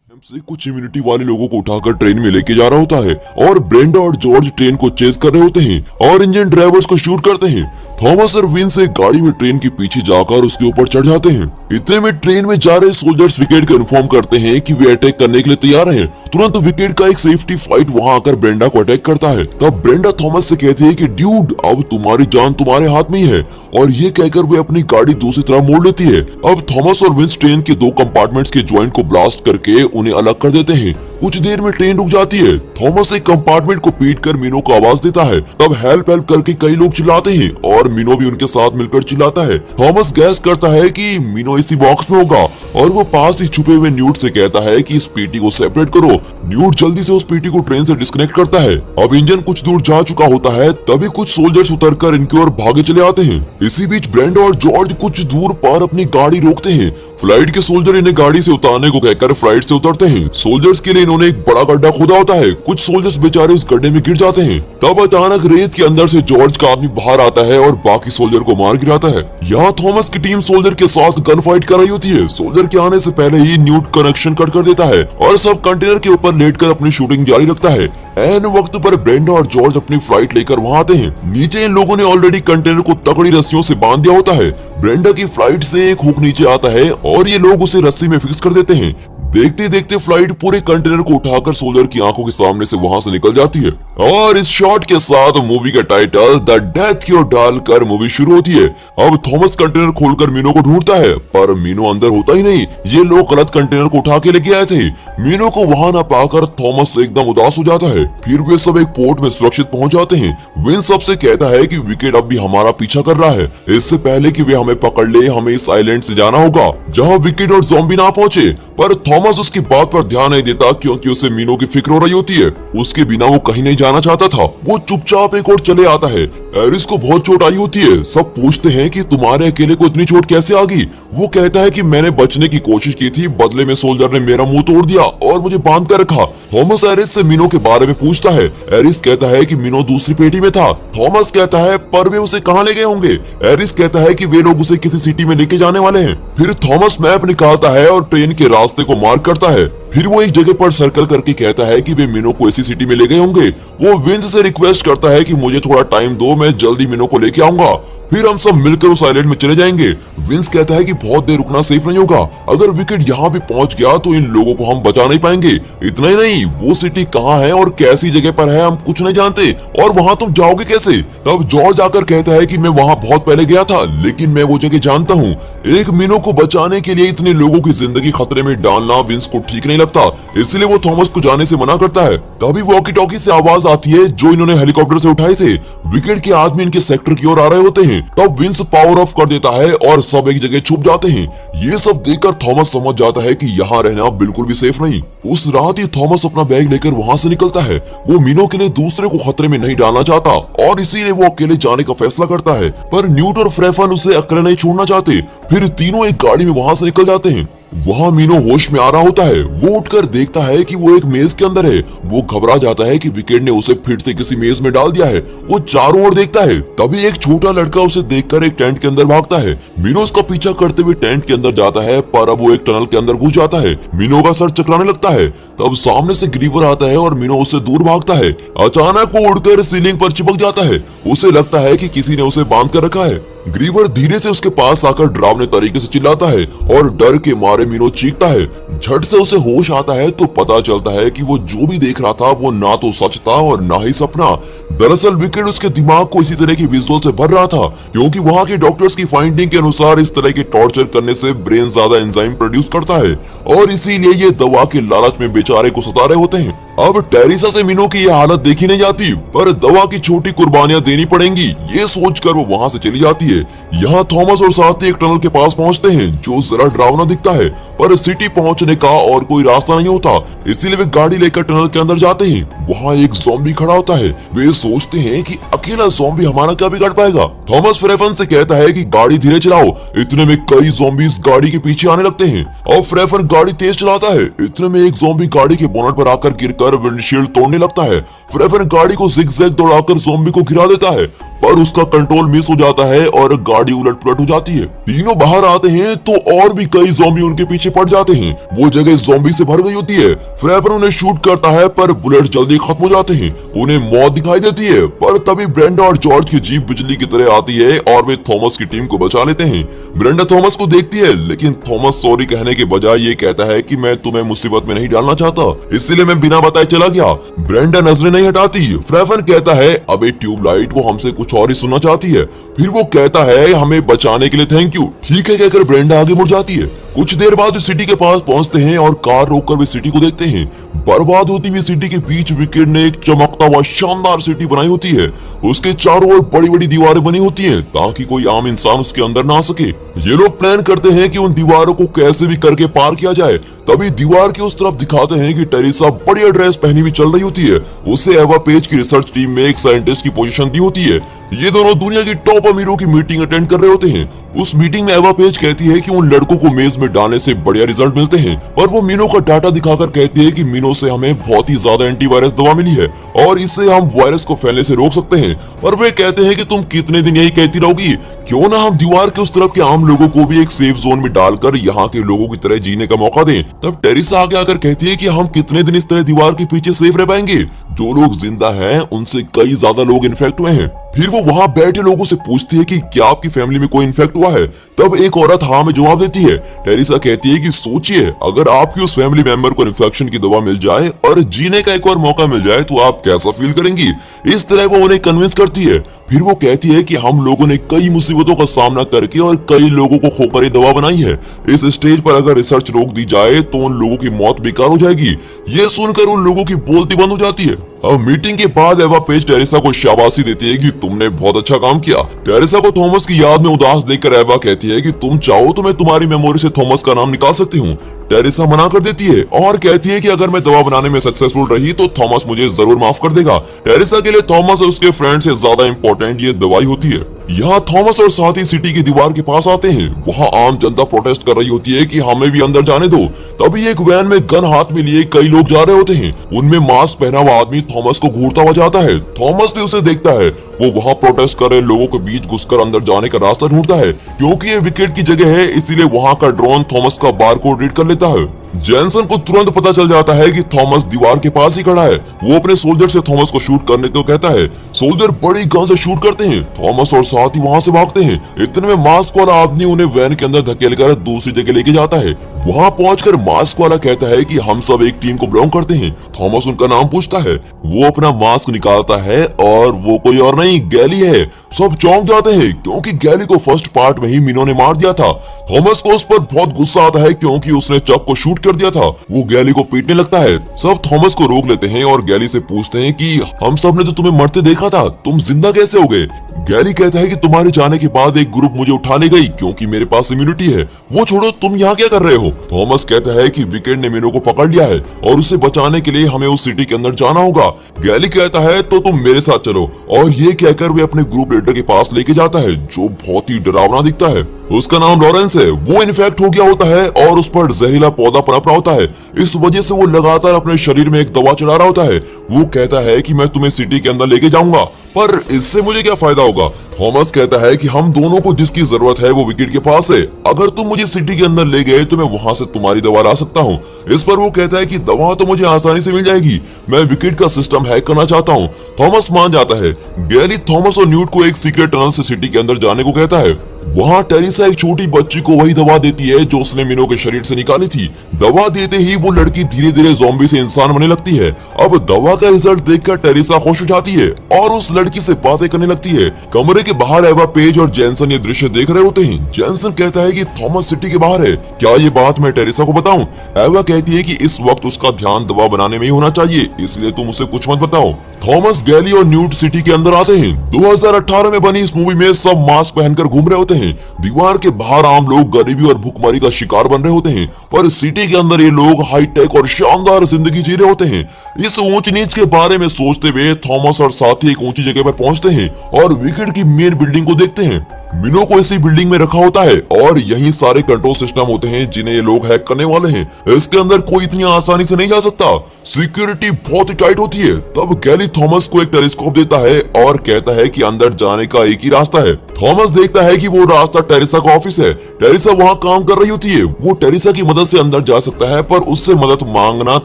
से कुछ इम्यूनिटी वाले लोगों को उठाकर ट्रेन में लेके जा रहा होता है और ब्रेंडा और जॉर्ज ट्रेन को चेस कर रहे होते हैं और इंजन ड्राइवर्स को शूट करते हैं। थॉमस और विंस एक गाड़ी में ट्रेन के पीछे जाकर उसके ऊपर चढ़ जाते हैं। इतने में ट्रेन में जा रहे सोल्जर्स विकेट को इन्फॉर्म करते हैं कि वे अटैक करने के लिए तैयार हैं। तुरंत विकेट का एक सेफ्टी फाइट वहां आकर ब्रेंडा को अटैक करता है। तब ब्रेंडा थॉमस से कहती है कि ड्यूड, अब तुम्हारी जान तुम्हारे हाथ में ही है, और ये कहकर वे अपनी गाड़ी दूसरी तरफ मोड़ लेती है। अब थॉमस और विंस ट्रेन के दो कंपार्टमेंट्स के ज्वाइंट को ब्लास्ट करके उन्हें अलग कर देते हैं। कुछ देर में ट्रेन रुक जाती है। थॉमस एक कंपार्टमेंट को पीटकर मीनो को आवाज देता है। तब हेल्प हेल्प करके कई लोग चिल्लाते हैं और मीनो भी उनके साथ मिलकर चिल्लाता है। थॉमस गैस करता है कि मीनो इसी बॉक्स में होगा और वो पास ही छुपे हुए न्यूट से कहता है कि इस पीटी को सेपरेट करो। न्यूट जल्दी से उस पीटी को ट्रेन से डिस्कनेक्ट करता है। अब इंजन कुछ दूर जा चुका होता है, तभी कुछ सोल्जर्स उतरकर इनकी ओर भागे चले आते हैं। इसी बीच ब्रेंडा और जॉर्ज कुछ दूर पर अपनी गाड़ी रोकते हैं। फ्लाइट के सोल्जर इन्हें गाड़ी से उतारने को कहकर फ्लाइट से उतरते हैं। सोल्जर्स के लिए इन्होंने एक बड़ा गड्ढा खोदा होता है। कुछ सोल्जर्स बेचारे उस गड्ढे में गिर जाते हैं। तब अचानक रेत के अंदर से जॉर्ज का आदमी बाहर आता है और बाकी सोल्जर को मार गिराता है। यहाँ थॉमस की टीम सोल्जर के साथ गन फाइट कर रही होती है। सोल्जर के आने से पहले ही न्यूट कनेक्शन कट कर देता है और सब कंटेनर के ऊपर लेटकर अपनी शूटिंग जारी रखता है। ऐन वक्त पर ब्रेंडा और जॉर्ज अपनी फ्लाइट लेकर वहां आते हैं। नीचे इन लोगों ने ऑलरेडी कंटेनर को तगड़ी रस्सियों से बांध दिया होता है। ब्रेंडा की फ्लाइट से एक हुक नीचे आता है और ये लोग उसे रस्सी में फिक्स कर देते हैं। देखते देखते फ्लाइट पूरे कंटेनर को उठाकर सोल्जर की आंखों के सामने से वहां से निकल जाती है और इस शॉट के साथ मूवी का टाइटल द डेथ क्योर डालकर मूवी शुरू होती है। अब थॉमस कंटेनर खोलकर मीनो को ढूंढता है, पर मीनो अंदर होता ही नहीं। ये लोग गलत कंटेनर को उठा के लेके आए थे। मीनो को वहां न पाकर थॉमस एकदम उदास हो जाता है। फिर वे सब एक पोर्ट में सुरक्षित पहुंच जाते हैं। विंस सबसे कहता है कि विकेट अब भी हमारा पीछा कर रहा है। इससे पहले कि वे हमें पकड़ ले, हमें इस आइलैंड से जाना होगा जहाँ विकेट और ज़ॉम्बी ना पहुंचे। पर थॉमस उसकी बात पर ध्यान नहीं देता क्योंकि उसे मीनो की फिक्र हो रही होती है। उसके बिना वो कहीं नहीं जाना चाहता था। वो चुपचाप एक और चले आता है। एरिस को बहुत चोट आई होती है। सब पूछते हैं कि तुम्हारे अकेले को इतनी चोट कैसे आ गई। वो कहता है कि मैंने बचने की कोशिश की थी, बदले में सोल्जर ने मेरा मुंह तोड़ दिया और मुझे बांध कर रखा। थॉमस एरिस से मीनो के बारे में पूछता है। एरिस कहता है कि मीनो दूसरी पेटी में था। थॉमस कहता है पर वे उसे कहाँ ले गए होंगे। एरिस कहता है कि वे लोग उसे किसी सिटी में लेके जाने वाले हैं। फिर थॉमस मैप निकालता है और ट्रेन के रास्ते को मार्क करता है। फिर वो एक जगह पर सर्कल करके कहता है कि वे मीनो को इसी सिटी में ले गए होंगे। वो विंस से रिक्वेस्ट करता है कि मुझे थोड़ा टाइम दो, मैं जल्दी मीनो को लेके आऊंगा, फिर हम सब मिलकर उस आइलैंड में चले जाएंगे। विंस कहता है कि बहुत देर रुकना सेफ नहीं होगा। अगर विकेट यहाँ भी पहुंच गया तो इन लोगों को हम बचा नहीं पाएंगे। इतना ही नहीं, वो सिटी कहाँ है और कैसी जगह पर है हम कुछ नहीं जानते, और वहाँ तुम जाओगे कैसे। तब जॉर्ज आकर कहता है कि मैं वहाँ बहुत पहले गया था, लेकिन मैं वो जगह जानता हूँ। एक मीनो को बचाने के लिए इतने लोगों की जिंदगी खतरे में डालना विंस को ठीक नहीं लगता, इसलिए वो थॉमस को जाने से मना करता है। तभी वॉकी टॉकी से आवाज आती है जो इन्होंने हेलीकॉप्टर से उठाए थे। विकेट के आदमी इनके सेक्टर की ओर आ रहे होते हैं। तब विंस पावर ऑफ कर देता है और सब एक जगह छुप जाते हैं। ये सब देखकर थॉमस समझ जाता है कि यहाँ रहना बिल्कुल भी सेफ नहीं। उस रात ही थॉमस अपना बैग लेकर वहाँ से निकलता है। वो मीनो के लिए दूसरे को खतरे में नहीं डालना चाहता और इसीलिए वो अकेले जाने का फैसला करता है। पर न्यूट और फ्रेफन उसे अकेले नहीं छोड़ना चाहते। फिर तीनों एक गाड़ी में वहाँ से निकल जाते हैं। वहाँ मीनो होश में आ रहा होता है। वो उठकर देखता है कि वो एक मेज के अंदर है। वो घबरा जाता है कि विकेट ने उसे फिर से किसी मेज में डाल दिया है। वो चारों ओर देखता है। तभी एक छोटा लड़का उसे देखकर एक टेंट के अंदर भागता है। मीनो उसका पीछा करते हुए टेंट के अंदर जाता है, पर अब वो एक टनल के अंदर घुस जाता है। मीनो का सर चकराने लगता है। तब सामने से ग्रीवर आता है और मीनो उससे दूर भागता है। अचानक वो उड़कर सीलिंग पर चिपक जाता है। उसे लगता है कि किसी ने उसे बांध कर रखा है। ग्रीवर धीरे से उसके पास आकर डरावने तरीके से चिल्लाता है और डर के मारे मीनो चीखता है। झट से उसे होश आता है तो पता चलता है कि वो जो भी देख रहा था वो ना तो सच था और ना ही सपना। दरअसल विकेट उसके दिमाग को इसी तरह की विजुअल से भर रहा था, क्योंकि वहाँ के डॉक्टर्स की फाइंडिंग के अनुसार इस तरह के टॉर्चर करने से ब्रेन ज्यादा एंजाइम प्रोड्यूस करता है और इसीलिए ये दवा के लालच में बेचारे को सता रहे होते हैं। अब टेरिसा से मीनो की ये हालत देखी नहीं जाती, पर दवा की छोटी कुर्बानियां देनी पड़ेंगी, ये सोचकर वो वहां से चली जाती है। यहाँ थॉमस और साथी एक टनल के पास पहुंचते हैं जो जरा डरावना दिखता है, पर सिटी पहुंचने का और कोई रास्ता नहीं होता, इसीलिए वे गाड़ी लेकर टनल के अंदर जाते हैं। वहाँ एक ज़ॉम्बी खड़ा होता है। वे सोचते हैं कि अकेला ज़ॉम्बी हमारा क्या बिगाड़ पाएगा। थॉमस फ्रेफन से कहता है कि गाड़ी धीरे चलाओ। इतने में कई ज़ॉम्बीज गाड़ी के पीछे आने लगते हैं और फ्रेफन गाड़ी तेज चलाता है। इतने में एक ज़ॉम्बी गाड़ी के बोनट पर आकर गिरकर विंडशील्ड तोड़ने लगता है। फ्रेफन गाड़ी को जिगजैग दौड़ाकर ज़ॉम्बी को गिरा देता है, पर उसका कंट्रोल मिस हो जाता है और गाड़ी गाड़ी उलट पुलट हो जाती है। तीनों बाहर आते हैं तो और भी कई ज़ॉम्बी उनके पीछे पड़ जाते हैं। वो जगह ज़ॉम्बी से भर गई होती है। फ्रैपर उन्हें शूट करता है पर बुलेट जल्दी खत्म हो जाते हैं। उन्हें मौत दिखाई देती है, पर तभी ब्रेंडा और जॉर्ज की जीप बिजली की तरह आती है और वे थॉमस की टीम को बचा लेते हैं। ब्रेंडा थॉमस को देखती है, लेकिन थॉमस सॉरी कहने के बजाय ये कहता है कि मैं तुम्हें मुसीबत में नहीं डालना चाहता, इसलिए मैं बिना बताए चला गया। ब्रेंडा नजरें नहीं हटाती। फ्रैफन कहता है अबे ट्यूबलाइट, वो हमसे कुछ और ही सुनना चाहती है। फिर वो कहता है हमें बचाने के लिए थैंक यू। ठीक है कहकर ब्रेंडा आगे मुड़ जाती है। कुछ देर बाद सिटी के पास पहुंचते हैं और कार रोककर वे सिटी को देखते हैं। बर्बाद होती हुई सिटी के बीच विकेट ने एक चमकता हुआ शानदार सिटी बनाई होती है। उसके चारों ओर बड़ी बड़ी दीवारें बनी होती हैं ताकि कोई आम इंसान उसके अंदर ना आ सके। ये लोग प्लान करते हैं कि उन दीवारों को कैसे भी करके पार किया जाए। तभी दीवार के उस तरफ दिखाते हैं कि टेरेसा बढ़िया ड्रेस पहनी हुई चल रही होती है। उसे एवा पेज की रिसर्च टीम में एक साइंटिस्ट की पोजीशन दी होती है। ये दोनों दुनिया की टॉप अमीरों की मीटिंग अटेंड कर रहे होते हैं। उस मीटिंग में एवा पेज कहती है कि उन लड़कों को मेज में डालने से बढ़िया रिजल्ट मिलते हैं, पर वो मीनो का डाटा दिखाकर कहती है कि मीनो से हमें बहुत ही ज्यादा एंटीवायरस दवा मिली है और इससे हम वायरस को फैलने से रोक सकते हैं। पर वे कहते हैं कि तुम कितने दिन यही कहती रहोगी, क्यों ना हम दीवार के उस तरफ के आम लोगों को भी एक सेफ जोन में डालकर यहाँ के लोगों की तरह जीने का मौका दें। तब टेरेसा आगे आकर कहती है कि हम कितने दिन इस तरह दीवार के पीछे सेफ रह पाएंगे। जो लोग जिंदा हैं उनसे कई ज्यादा लोग इन्फेक्ट हुए हैं। फिर वो वहाँ बैठे लोगों से पूछती है कि क्या आपकी फैमिली में कोई इन्फेक्ट हुआ है। तब एक औरत हाँ में जवाब देती है। टेरेसा कहती है कि सोचिए, अगर आपकी उस फैमिली मेंबर को इन्फेक्शन की दवा मिल जाए और जीने का एक और मौका मिल जाए तो आप कैसा फील करेंगी। इस तरह वो उन्हें कन्विंस करती है। फिर वो कहती है कि हम लोगों ने कई मुसीबतों का सामना करके और कई लोगों को खोकर ये दवा बनाई है। इस स्टेज पर अगर रिसर्च रोक दी जाए तो उन लोगों की मौत बेकार हो जाएगी। ये सुनकर उन लोगों की बोलती बंद हो जाती है। अब मीटिंग के बाद एवा पेज टेरेसा को शाबाशी देती है कि तुमने बहुत अच्छा काम किया। टेरेसा को थॉमस की याद में उदास देखकर एवा कहती है कि तुम चाहो तो मैं तुम्हारी मेमोरी से थॉमस का नाम निकाल सकती हूँ। टेरेसा मना कर देती है और कहती है कि अगर मैं दवा बनाने में सक्सेसफुल रही तो थॉमस मुझे जरूर माफ कर देगा। टेरेसा के लिए थॉमस और उसके फ्रेंड से ज्यादा इंपॉर्टेंट ये दवाई होती है। यहाँ थॉमस और साथी सिटी की दीवार के पास आते हैं। वहाँ आम जनता प्रोटेस्ट कर रही होती है कि हमें भी अंदर जाने दो। तभी एक वैन में गन हाथ में लिए कई लोग जा रहे होते हैं। उनमें मास्क पहना हुआ आदमी थॉमस को घूरता हुआ जाता है। थॉमस भी उसे देखता है। वो वहाँ प्रोटेस्ट कर रहे लोगों के बीच घुसकर अंदर जाने का रास्ता ढूंढता है। क्योंकि ये विकेट की जगह है इसीलिए वहाँ का ड्रोन थॉमस का बारकोड रीड कर लेता है। जैनसन को तुरंत पता चल जाता है कि थॉमस दीवार के पास ही खड़ा है। वो अपने सोल्जर से थॉमस को शूट करने को कहता है। सोल्जर बड़ी गन से शूट करते हैं। थॉमस और साथी वहाँ से भागते हैं। इतने में मास्क वाला आदमी उन्हें वैन के अंदर धकेलकर दूसरी जगह लेके जाता है। वहाँ पहुंचकर मास्क वाला कहता है कि हम सब एक टीम को बिलोंग करते हैं। थॉमस उनका नाम पूछता है। वो अपना मास्क निकालता है और वो कोई और नहीं, गैली है। सब चौंक जाते हैं क्योंकि गैली को फर्स्ट पार्ट में ही मीनो ने मार दिया था। थॉमस को उस पर बहुत गुस्सा आता है क्योंकि उसने चक को शूट कर दिया था। वो गैली को पीटने लगता है। सब थॉमस को रोक लेते हैं और गैली से पूछते हैं कि हम सब ने तो तुम्हें मरते देखा था, तुम जिंदा कैसे हो गए। गैली कहता है कि तुम्हारे जाने के बाद एक ग्रुप मुझे उठा ले गई क्योंकि मेरे पास इम्यूनिटी है। वो छोड़ो, तुम यहाँ क्या कर रहे हो। थॉमस कहता है कि विकेट ने मीनो को पकड़ लिया है और उसे बचाने के लिए हमें उस सिटी के अंदर जाना होगा। गैली कहता है तो तुम मेरे साथ चलो, और ये कहकर वे अपने ग्रुप लीडर के पास लेके जाता है जो बहुत ही डरावना दिखता है। उसका नाम लॉरेंस है। वो इन्फेक्ट हो गया होता है और उस पर जहरीला पौधा पनप रहा होता है। इस वजह से वो लगातार अपने शरीर में एक दवा चला रहा होता है। वो कहता है कि मैं तुम्हें सिटी के अंदर लेके जाऊंगा, पर इससे मुझे क्या फायदा होगा। थॉमस कहता है कि हम दोनों को जिसकी जरूरत है वो विकेट के पास है। अगर तुम मुझे सिटी के अंदर ले गए तो मैं वहां से तुम्हारी दवा ला सकता हूँ। इस पर वो कहता है कि दवा तो मुझे आसानी से मिल जाएगी, मैं विकेट का सिस्टम हैक करना चाहता हूँ। थॉमस मान जाता है। गैरी थॉमस और न्यूट को एक सीक्रेट टनल से सिटी के अंदर जाने को कहता है। वहाँ टेरेसा एक छोटी बच्ची को वही दवा देती है जो उसने मीनो के शरीर से निकाली थी। दवा देते ही वो लड़की धीरे धीरे ज़ॉम्बी से इंसान बनने लगती है। अब दवा का रिजल्ट देखकर टेरेसा खुश हो जाती है और उस लड़की से बातें करने लगती है। कमरे के बाहर एवा पेज और जैनसन ये दृश्य देख रहे होते हैं। जैनसन कहता है कि थॉमस सिटी के बाहर है, क्या ये बात मैं टेरेसा को बताऊं। एवा कहती है कि इस वक्त उसका ध्यान दवा बनाने में ही होना चाहिए, इसलिए तुम उसे कुछ मत बताओ। थॉमस, गैली और न्यूट सिटी के अंदर आते हैं। 2018 में बनी इस मूवी में सब मास्क पहनकर घूम रहे होते हैं। दीवार के बाहर आम लोग गरीबी और भूखमरी का शिकार बन रहे होते हैं, पर सिटी के अंदर ये लोग हाईटेक और शानदार जिंदगी जी रहे होते हैं। इस ऊंच नीच के बारे में सोचते हुए थॉमस और साथी एक ऊंची जगह पर पहुंचते हैं और विकेट की मेन बिल्डिंग को देखते हैं। मिनो को इसी बिल्डिंग में रखा होता है और यही सारे कंट्रोल सिस्टम होते हैं जिन्हें ये लोग हैक करने वाले हैं। इसके अंदर कोई इतनी आसानी से नहीं जा सकता, सिक्योरिटी बहुत ही टाइट होती है। तब गैली थॉमस को एक टेलीस्कोप देता है और कहता है कि अंदर जाने का एक ही रास्ता है। थॉमस देखता है कि वो रास्ता टेरेसा का ऑफिस है। टेरेसा वहाँ काम कर रही होती है। वो टेरेसा की मदद से अंदर जा सकता है, पर उससे मदद मांगना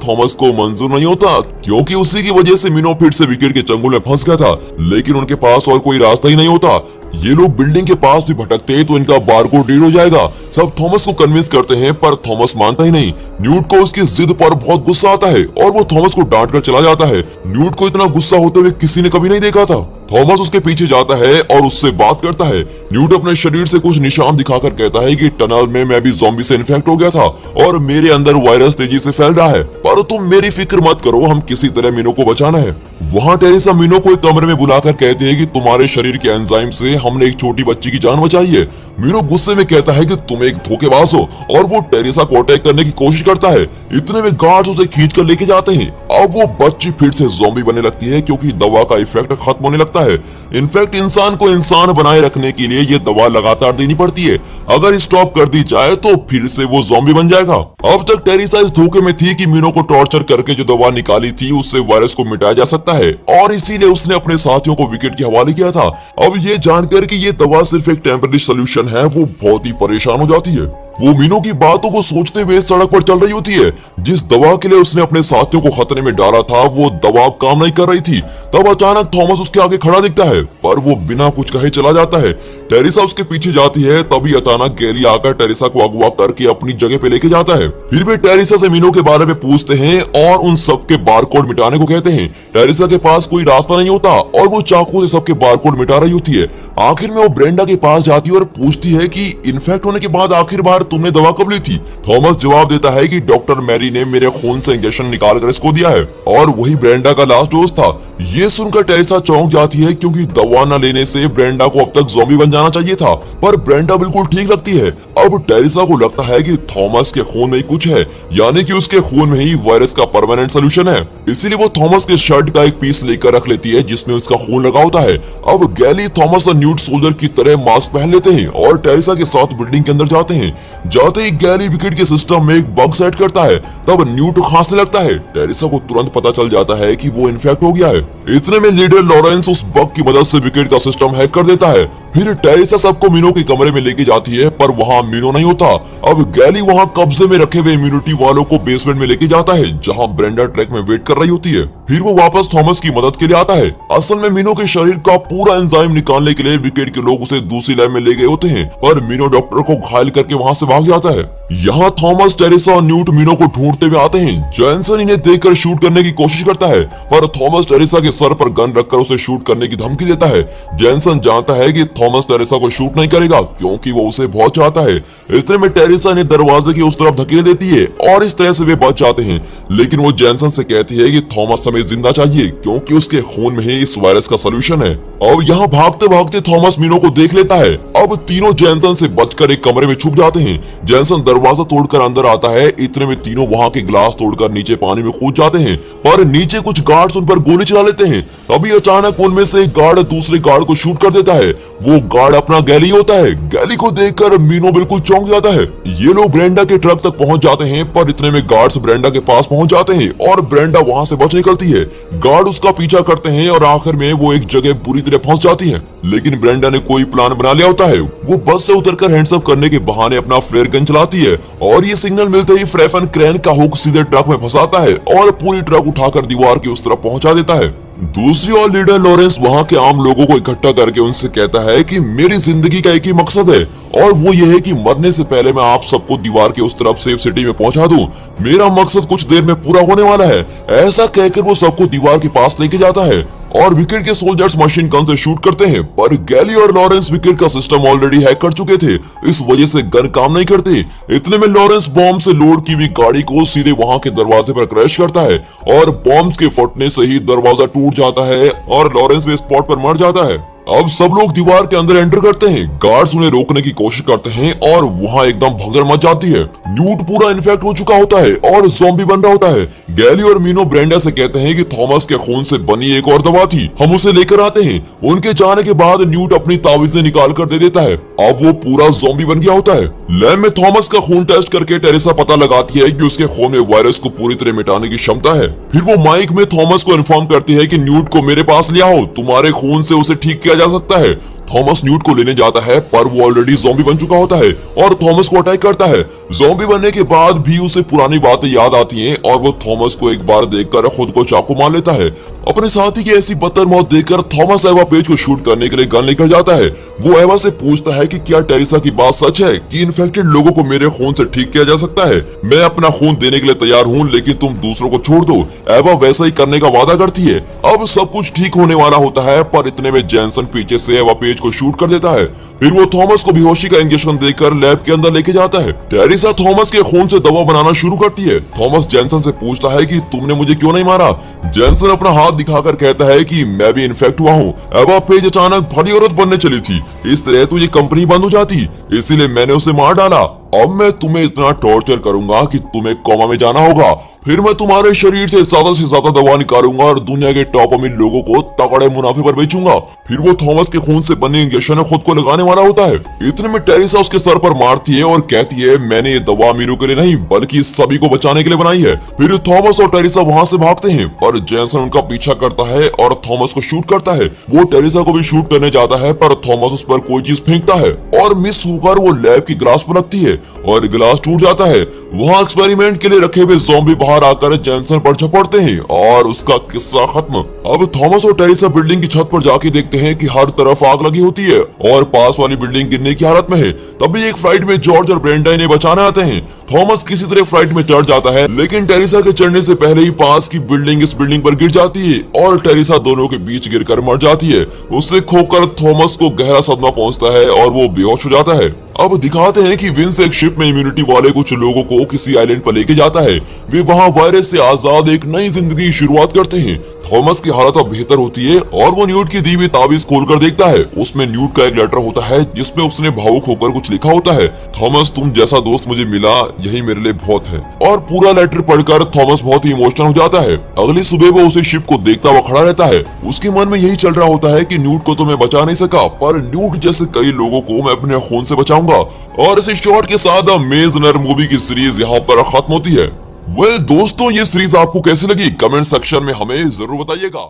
थॉमस को मंजूर नहीं होता, क्योंकि उसी की वजह से मीनो फिर से विकेट के चंगुल में फंस गया था। लेकिन उनके पास और कोई रास्ता ही नहीं होता। ये लोग बिल्डिंग के पास भी भटकते तो इनका बारकोड रीड हो जाएगा। सब थॉमस को कन्विंस करते हैं, पर थॉमस मानता ही नहीं। न्यूट को उसकी जिद पर बहुत गुस्सा आता है और वो थॉमस को डांट कर चला जाता है। न्यूट को इतना गुस्सा होते हुए किसी ने कभी नहीं देखा था। थॉमस उसके पीछे जाता है और उससे बात करता है। न्यूट अपने शरीर से कुछ निशान दिखाकर कहता है कि टनल में मैं भी ज़ॉम्बी से इन्फेक्ट हो गया था और मेरे अंदर वायरस तेजी से फैल रहा है, पर तुम मेरी फिक्र मत करो, हम किसी तरह मीनो को बचाना है। वहाँ टेरेसा मीनो को एक कमरे में बुलाकर कहते हैं कि तुम्हारे शरीर के एंजाइम से हमने एक छोटी बच्ची की जान बचाई है। मीनो गुस्से में कहता है कि तुम एक धोखेबाज हो और वो टेरेसा को अटैक करने की कोशिश करता है। इतने में गार्ड्स उसे खींच कर लेके जाते हैं। अब वो बच्ची फिर से ज़ॉम्बी बनने लगती है, क्योंकि दवा का इफेक्ट खत्म होने लगता है। इनफैक्ट इंसान को इंसान बनाए रखने के लिए ये दवा लगातार देनी पड़ती है। अगर स्टॉप कर दी जाए तो फिर से वो ज़ॉम्बी बन जाएगा। अब तक टेरेसा इस धोखे में थी कि मीनो को टॉर्चर करके जो दवा निकाली थी उससे वायरस को मिटाया जा सकता है, और इसीलिए उसने अपने साथियों को विकेट के हवाले किया था। अब ये जानकर कि ये दवा सिर्फ एक टेम्पररी सोल्यूशन है, वो बहुत ही परेशान हो जाती है। वो मीनो की बातों को सोचते हुए सड़क पर चल रही होती है। जिस दवा के लिए उसने अपने साथियों को खतरे में डाला था वो दवा काम नहीं कर रही थी। तब अचानक थॉमस उसके आगे खड़ा दिखता है, पर वो बिना कुछ कहे चला जाता है। टेरेसा उसके पीछे जाती है, तभी अचानक गैली आकर टेरेसा को अगवा करके अपनी जगह पे लेके जाता है। फिर वे टेरेसा से मीनो के बारे में पूछते हैं और उन सबके बारकोड मिटाने को कहते हैं। टेरेसा के पास कोई रास्ता नहीं होता और वो चाकू से सबके बारकोड मिटा रही होती है। आखिर में वो ब्रेंडा के पास जाती है और पूछती है कि इन्फेक्ट होने के बाद आखिर बार तुमने दवा कब ली थी? थॉमस जवाब देता है कि डॉक्टर मैरी ने मेरे खून से इंजेक्शन निकाल कर इसको दिया है और वही ब्रेंडा का लास्ट डोज था। ये सुनकर टेरेसा चौंक जाती है, क्योंकि दवा न लेने से ब्रेंडा को अब तक ज़ॉम्बी बन जाना चाहिए था, पर ब्रेंडा बिल्कुल ठीक लगती है। अब टेरेसा को लगता है कि थॉमस के खून में ही कुछ है, यानी कि उसके खून में ही वायरस का परमानेंट सोल्यूशन है। इसीलिए वो थॉमस के शर्ट का एक पीस लेकर रख लेती है जिसमें उसका खून लगा होता है। अब गैली, थॉमस और न्यूट सोल्जर की तरह मास्क पहन लेते हैं और टेरेसा के साथ बिल्डिंग के अंदर जाते हैं। जाते ही गैली विकेट के सिस्टम में एक बग सेट करता है। तब न्यूट खांसने लगता है। टेरेसा को तुरंत पता चल जाता है कि वो इन्फेक्ट हो गया है। इतने में लीडर लॉरेंस उस बग की मदद से विकेट का सिस्टम हैक कर देता है। फिर टेरेसा सबको मीनो के कमरे में लेके जाती है, पर वहाँ मीनो नहीं होता। अब गैली वहाँ कब्जे में रखे हुए इम्यूनिटी वालों को बेसमेंट में लेके जाता है, जहाँ ब्रेंडा ट्रैक में वेट कर रही होती है। फिर वो वापस थॉमस की मदद के लिए आता है। असल में मीनो के शरीर का पूरा एंजाइम निकालने के लिए विकेट के लोग उसे दूसरी लैब में ले गए होते हैं, पर मीनो डॉक्टर को घायल करके वहाँ से भाग जाता है। यहाँ थॉमस, टेरेसा और न्यूट मीनो को ढूंढते हुए आते हैं। जैनसन इन्हें देखकर शूट करने की कोशिश करता है, पर थॉमस टेरेसा के सर पर गन रखकर उसे शूट करने की धमकी देता है। जैनसन जानता है कि थॉमस टेरेसा को शूट नहीं करेगा, क्योंकि वो उसे बहुत चाहता है। इतने में टेरेसा इन्हें दरवाजे की उस तरफ धकेल देती है और इस तरह से वे बच जाते हैं। लेकिन वो जैनसन से कहती है कि थॉमस हमें जिंदा चाहिए, क्योंकि उसके खून में ही इस वायरस का सोल्यूशन है। अब यहाँ भागते भागते थॉमस मीनो को देख लेता है। अब तीनों जैनसन से बचकर एक कमरे में छुप जाते हैं। जैनसन दरवाजा तोड़कर अंदर आता है। इतने में तीनों वहाँ के ग्लास तोड़कर नीचे पानी में कूद जाते हैं, पर नीचे कुछ गार्ड्स उन पर गोली चला लेते हैं। तभी अचानक उनमें से एक गार्ड दूसरे गार्ड को शूट कर देता है। वो गार्ड अपना गैली होता है। गैली को देखकर मीनो बिल्कुल चौंक जाता है। ये लोग ब्रेंडा के ट्रक तक पहुंच जाते हैं, पर इतने में गार्ड्स ब्रेंडा के पास पहुंच जाते हैं और ब्रेंडा वहां से बच निकलती है। गार्ड उसका पीछा करते हैं और आखिर में वो एक जगह बुरी तरह फंस जाती है। लेकिन ब्रेंडा ने कोई प्लान बना लिया होता है। वो बस से उतरकर हैंड्स अप करने के बहाने अपना फ्लेयर गन चलाती है और ये सिग्नल मिलते ही फ्रेफन क्रेन का हुक सीधे ट्रक में फंसाता है और पूरी ट्रक उठाकर दीवार की उस तरफ पहुंचा देता है। दूसरी ओर लीडर लॉरेंस वहां के आम लोगों को इकट्ठा करके उनसे कहता है कि मेरी जिंदगी का एक ही मकसद है, और वो ये है कि मरने से पहले मैं आप सबको दीवार के उस तरफ सेफ सिटी में पहुंचा दूं। मेरा मकसद कुछ देर में पूरा होने वाला है। ऐसा कहकर वो सबको दीवार के पास लेके जाता है और विकेट के सोल्जर्स मशीन गन से शूट करते हैं, पर गैली और लॉरेंस विकेट का सिस्टम ऑलरेडी हैक कर चुके थे। इस वजह से गन काम नहीं करते। इतने में लॉरेंस बॉम्ब से लोड की हुई गाड़ी को सीधे वहां के दरवाजे पर क्रैश करता है और बॉम्ब के फटने से ही दरवाजा टूट जाता है और लॉरेंस भी स्पॉट पर मर जाता है। अब सब लोग दीवार के अंदर एंटर करते हैं। गार्ड्स उन्हें रोकने की कोशिश करते हैं और वहाँ एकदम भगदड़ मच जाती है। न्यूट पूरा इन्फेक्ट हो चुका होता है और ज़ॉम्बी बन रहा होता है। गैली और मीनो ब्रेंडा से कहते हैं कि थॉमस के खून से बनी एक और दवा थी, हम उसे लेकर आते हैं। उनके जाने के बाद न्यूट अपनी तावीजें निकाल कर दे देता है। अब वो पूरा ज़ॉम्बी बन गया होता है। लैब में थॉमस का खून टेस्ट करके टेरेसा पता लगाती है कि उसके खून में वायरस को पूरी तरह मिटाने की क्षमता है। फिर वो माइक में थॉमस को इन्फॉर्म करती है कि न्यूट को मेरे पास ले आओ, तुम्हारे खून से उसे ठीक किया जा सकता है। थॉमस न्यूट को लेने जाता है पर वो ऑलरेडी ज़ॉम्बी बन चुका होता है और थॉमस को अटैक करता है। ज़ॉम्बी बनने के बाद भी उसे पुरानी बातें याद आती हैं और वो थॉमस को एक बार देखकर खुद को चाकू मार लेता है। अपने साथी की ऐसी बदतर मौत देखकर थॉमस एवा पेज को शूट करने के लिए गन लेकर जाता है। वो एवा से पूछता है कि क्या टेरिसा की बात सच है कि इन्फेक्टेड लोगों को मेरे खून से ठीक किया जा सकता है। मैं अपना खून देने के लिए तैयार हूँ, लेकिन तुम दूसरों को छोड़ दो। एवा वैसा ही करने का वादा करती है। अब सब कुछ ठीक होने वाला होता है पर इतने में जेनसन पीछे से एवा पेज को शूट कर देता है। फिर वो थॉमस को बेहोशी का इंजेक्शन देकर लैब के अंदर लेके जाता है। टेरिसा थॉमस के खून से दवा बनाना शुरू करती है। थॉमस जेनसन से पूछता है कि तुमने मुझे क्यों नहीं मारा। जेनसन अपना हाथ दिखाकर कहता है कि मैं भी इन्फेक्ट हुआ हूँ। एवा पेज अचानक भली औरत बनने चली थी, इस तरह तो ये कंपनी बंद हो जाती, इसीलिए मैंने उसे मार डाला। अब मैं तुम्हें इतना टॉर्चर करूंगा कि तुम्हें कोमा में जाना होगा। फिर मैं तुम्हारे शरीर से ज्यादा दवा निकालूंगा और दुनिया के टॉप अमीर लोगों को तगड़े मुनाफे पर बेचूंगा। फिर वो थॉमस के खून से बने इंजेक्शन खुद को लगाने वाला होता है। इतने में टेरिसा उसके सर पर मारती है और कहती है मैंने ये दवा अमीरों के लिए नहीं बल्कि सभी को बचाने के लिए बनाई है। फिर थॉमस और टेरिसा वहाँ से भागते हैं पर जेनसन उनका पीछा करता है और थॉमस को शूट करता है। वो टेरिसा को भी शूट करने जाता है पर थॉमस उस पर कोई चीज फेंकता है और मिस होकर वो लैब की ग्लास पर लगती है और गिलास टूट जाता है। वहाँ एक्सपेरिमेंट के लिए रखे हुए ज़ॉम्बी बाहर आकर जेनसन पर झपटते हैं और उसका किस्सा खत्म। अब थॉमस और टेरिसा बिल्डिंग की छत पर जाके देखते हैं कि हर तरफ आग लगी होती है और पास वाली बिल्डिंग गिरने की हालत में है। तभी एक फ्लाइट में जॉर्ज और ब्रेंडा इन्हें बचाने आते हैं। थॉमस किसी तरह फ्लाइट में चढ़ जाता है, लेकिन टेरिसा के चढ़ने से पहले ही पास की बिल्डिंग इस बिल्डिंग पर गिर जाती है और टेरिसा दोनों के बीच गिरकर मर जाती है। उसे खोकर थॉमस को गहरा सदमा पहुंचता है और वो बेहोश हो जाता है। अब दिखाते हैं कि विंस एक शिप में इम्यूनिटी वाले कुछ लोगों को किसी आइलैंड पर लेके जाता है। वे वहाँ वायरस से आजाद एक नई जिंदगी की शुरुआत करते हैं। थॉमस की हालत अब बेहतर होती है और वो न्यूट की दी हुई ताबीज खोलकर देखता है। उसमें न्यूट का एक लेटर होता है जिसमें उसने भावुक होकर कुछ लिखा होता है, थॉमस तुम जैसा दोस्त मुझे मिला यही मेरे लिए बहुत है। और पूरा लेटर पढ़कर थॉमस बहुत ही इमोशनल हो जाता है। अगली सुबह वो उसे शिप को देखता हुआ खड़ा रहता है। उसके मन में यही चल रहा होता है कि न्यूट को तो मैं बचा नहीं सका पर न्यूट जैसे कई लोगों को मैं अपने खून से बचाऊंगा। और इसी शॉट के साथ मेज रनर मूवी की सीरीज यहाँ पर खत्म होती है। वेल दोस्तों, ये सीरीज आपको कैसी लगी कमेंट सेक्शन में हमें जरूर बताइएगा।